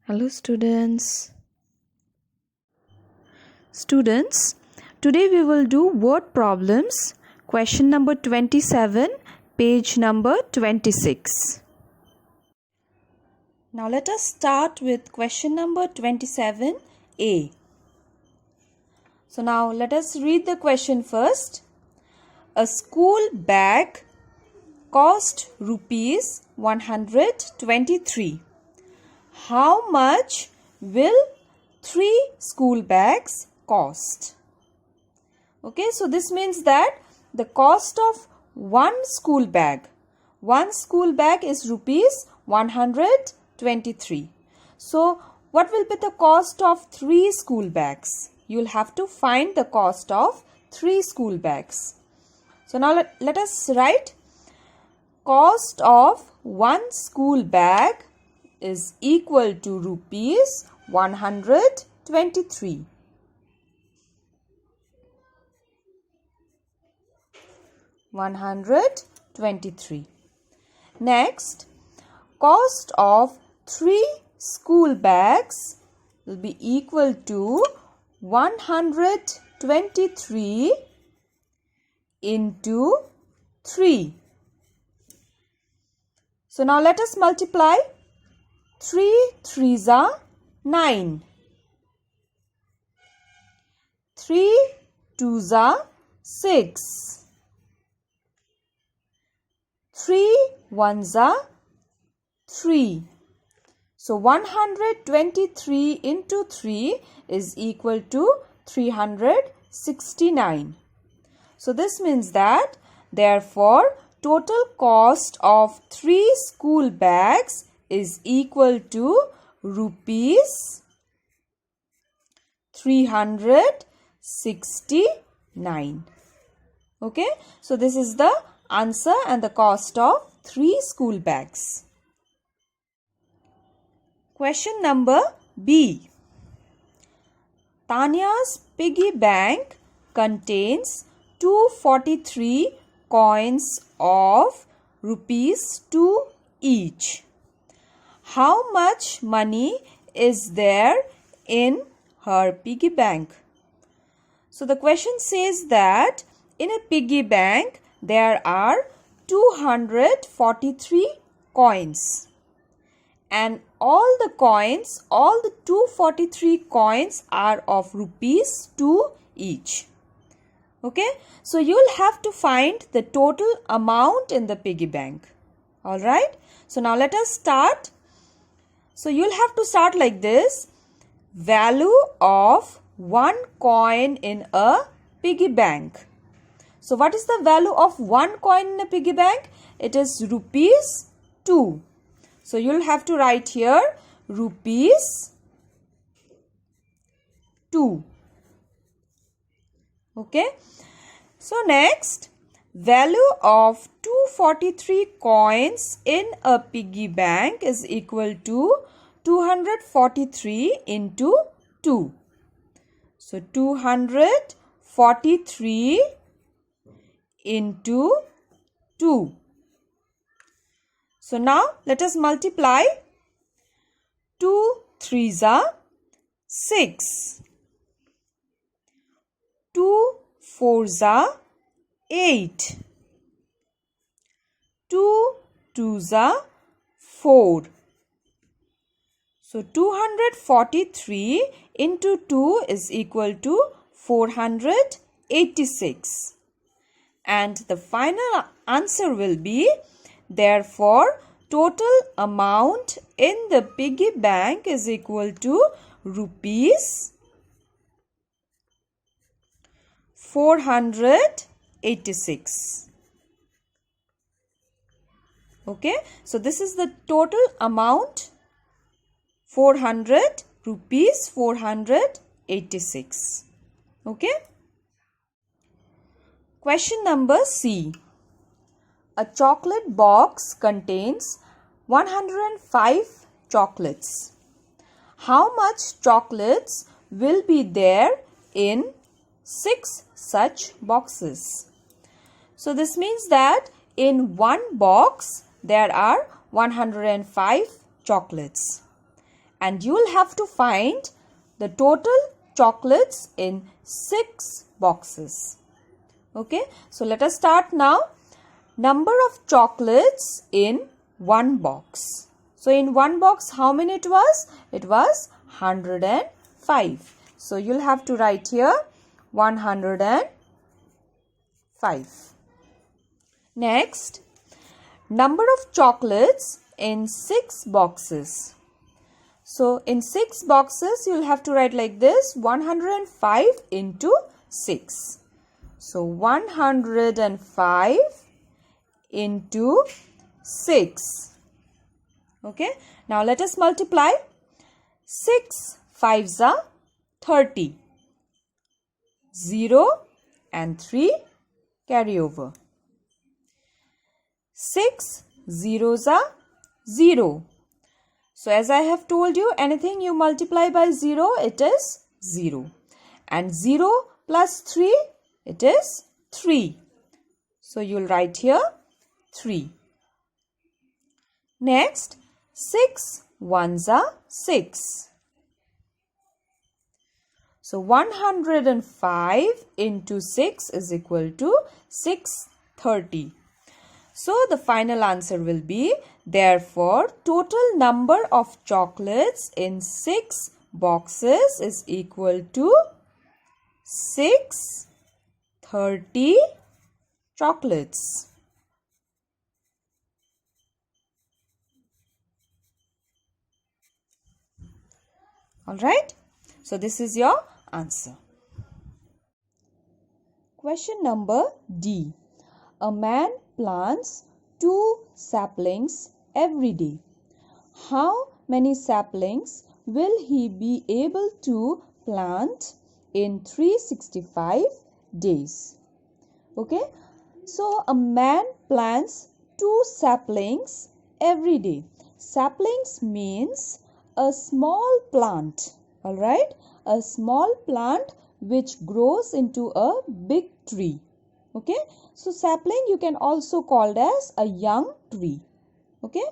Hello students. Today we will do word problems, question number 27, page number 26. Now let us start with question number 27A. So now let us read the question first. A school bag cost rupees 123. How much will 3 school bags cost? Okay, so this means that the cost of one school bag is rupees 123. So what will be the cost of 3 school bags? You will have to find the cost of 3 school bags. So now let us write cost of one school bag is equal to rupees 123. Next, cost of 3 school bags will be equal to 123 into 3. So now let us multiply. 3 3s are 9. 3 2s are 6. 3 1s are 3. So 123 into 3 is equal to 369. So this means that therefore total cost of 3 school bags is equal to rupees 369. Okay, so this is the answer and the cost of 3 school bags. Question number B. Tanya's piggy bank contains 243 coins of rupees 2 each. How much money is there in her piggy bank? So the question says that in a piggy bank there are 243 coins. And all the 243 coins are of rupees 2 each. Okay, so you'll have to find the total amount in the piggy bank. Alright, so now let us start. So you'll have to start like this. Value of 1 coin in a piggy bank. So what is the value of 1 coin in a piggy bank? It is rupees 2. So you'll have to write here rupees 2. Okay. So next, value of 243 coins in a piggy bank is equal to 243 into 2. So 243 into 2. So now let us multiply. 2 3s are 6. 2 4s are 8. 2 2s are 4. So 243 into 2 is equal to 486. And the final answer will be, therefore, total amount in the piggy bank is equal to rupees 486. Okay, so this is the total amount, 400 rupees 486. Okay. Question number C. A chocolate box contains 105 chocolates. How much chocolates will be there in 6 such boxes? So this means that in one box there are 105 chocolates. and you will have to find the total chocolates in 6 boxes. Okay, so let us start now. Number of chocolates in one box. So in one box, how many it was? It was 105. So you'll have to write here 105. Next, number of chocolates in 6 boxes. So in 6 boxes, you'll have to write like this, 105 into 6. So 105 into 6. Okay, now let us multiply. 6 5s are 30. 0 and 3 carry over. 6 zeros are 0. So as I have told you, anything you multiply by 0, it is 0. And 0 plus 3, it is 3. So you'll write here 3. Next, 6 ones are 6. So 105 into 6 is equal to 630. So the final answer will be, therefore, total number of chocolates in 6 boxes is equal to 630 chocolates. Alright, so this is your answer. Question number D. A man plants 2 saplings every day. How many saplings will he be able to plant in 365 days? Okay, so a man plants 2 saplings every day. Saplings means a small plant, alright, a small plant which grows into a big tree. Okay, so sapling you can also call as a young tree. Okay,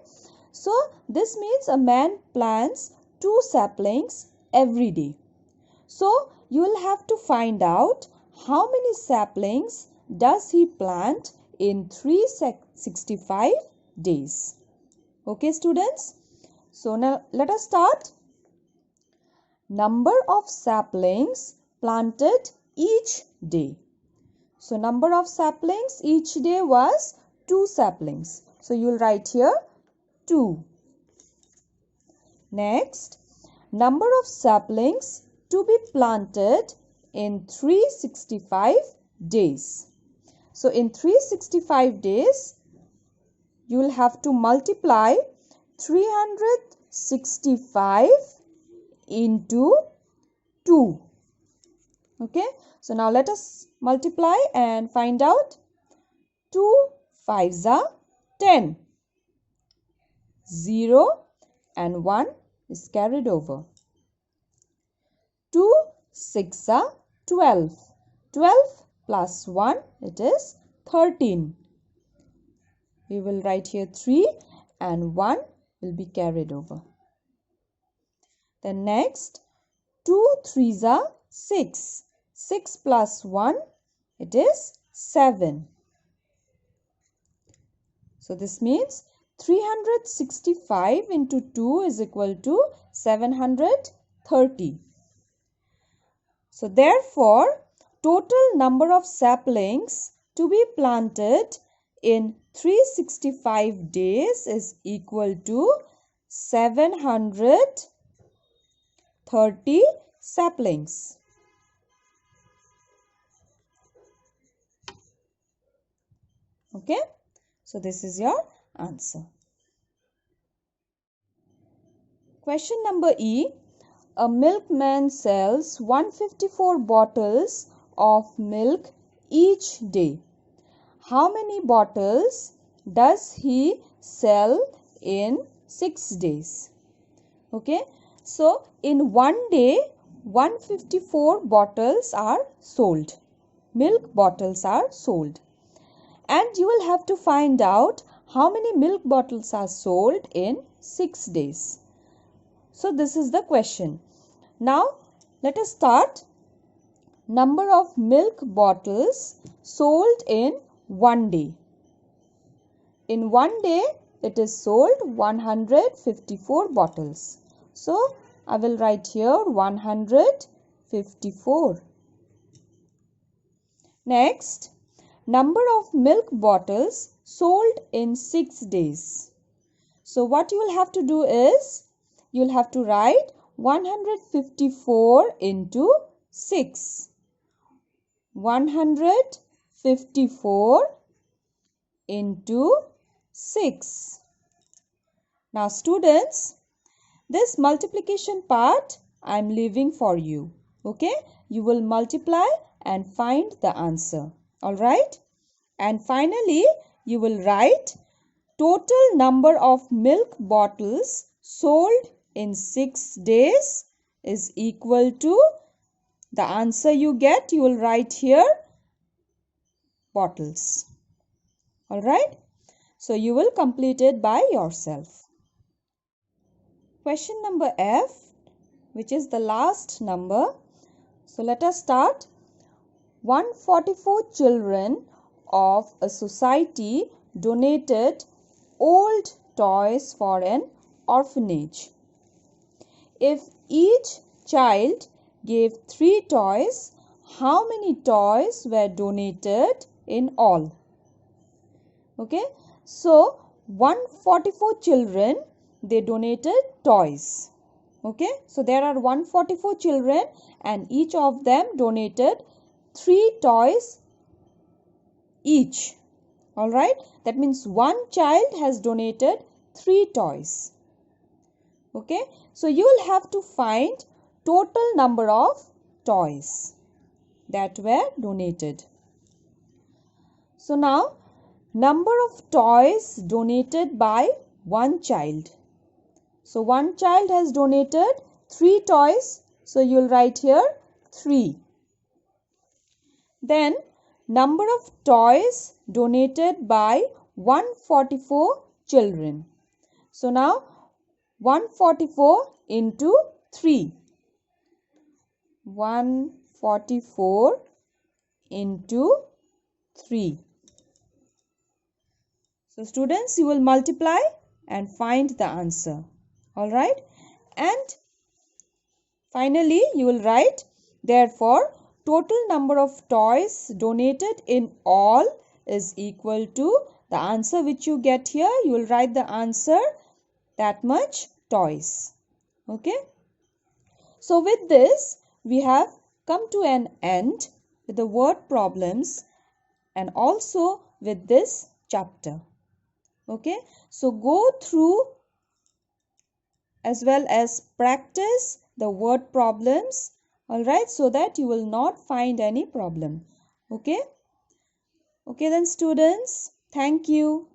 so this means a man plants 2 saplings every day. So you will have to find out how many saplings does he plant in 365 days. Okay, students. So now let us start. Number of saplings planted each day. So number of saplings each day was 2 saplings. So you will write here 2. Next, number of saplings to be planted in 365 days. So in 365 days, you will have to multiply 365 into 2. Okay, so now let us multiply and find out. 2 5s are 10. 0 and 1 is carried over. 2 6 are 12. 12 plus 1, it is 13. We will write here 3 and 1 will be carried over. Then next, 2 3s are 6. 6 plus 1, it is 7. So this means 365 into 2 is equal to 730. So therefore, total number of saplings to be planted in 365 days is equal to 730 saplings. Okay, so this is your answer. Question number E. A milkman sells 154 bottles of milk each day. How many bottles does he sell in 6 days? Okay, so in one day 154 bottles are sold. Milk bottles are sold. And you will have to find out how many milk bottles are sold in 6 days. So this is the question. Now let us start. Number of milk bottles sold in one day. In one day it is sold 154 bottles. So I will write here 154. Next, number of milk bottles sold in 6 days. So what you will have to do is, you will have to write 154 into 6. 154 into 6. Now students, this multiplication part I am leaving for you. Okay, you will multiply and find the answer. Alright, and finally you will write total number of milk bottles sold in 6 days is equal to the answer you get. You will write here bottles. Alright, so you will complete it by yourself. Question number F, which is the last number. So let us start. 144 children of a society donated old toys for an orphanage. If each child gave 3 toys, how many toys were donated in all? Okay, so 144 children, they donated toys. Okay, so there are 144 children and each of them donated 3 toys each. Alright, that means one child has donated 3 toys. Okay, so you will have to find total number of toys that were donated. So now, number of toys donated by one child. So one child has donated 3 toys. So you will write here 3. Then number of toys donated by 144 children. So now 144 into 3. 144 into 3. So students, you will multiply and find the answer. Alright, and finally you will write, therefore total number of toys donated in all is equal to the answer which you get here. You will write the answer, that much toys. Okay, so with this we have come to an end with the word problems and also with this chapter. Okay, so go through as well as practice the word problems. Alright, so that you will not find any problem. Okay, then students, thank you.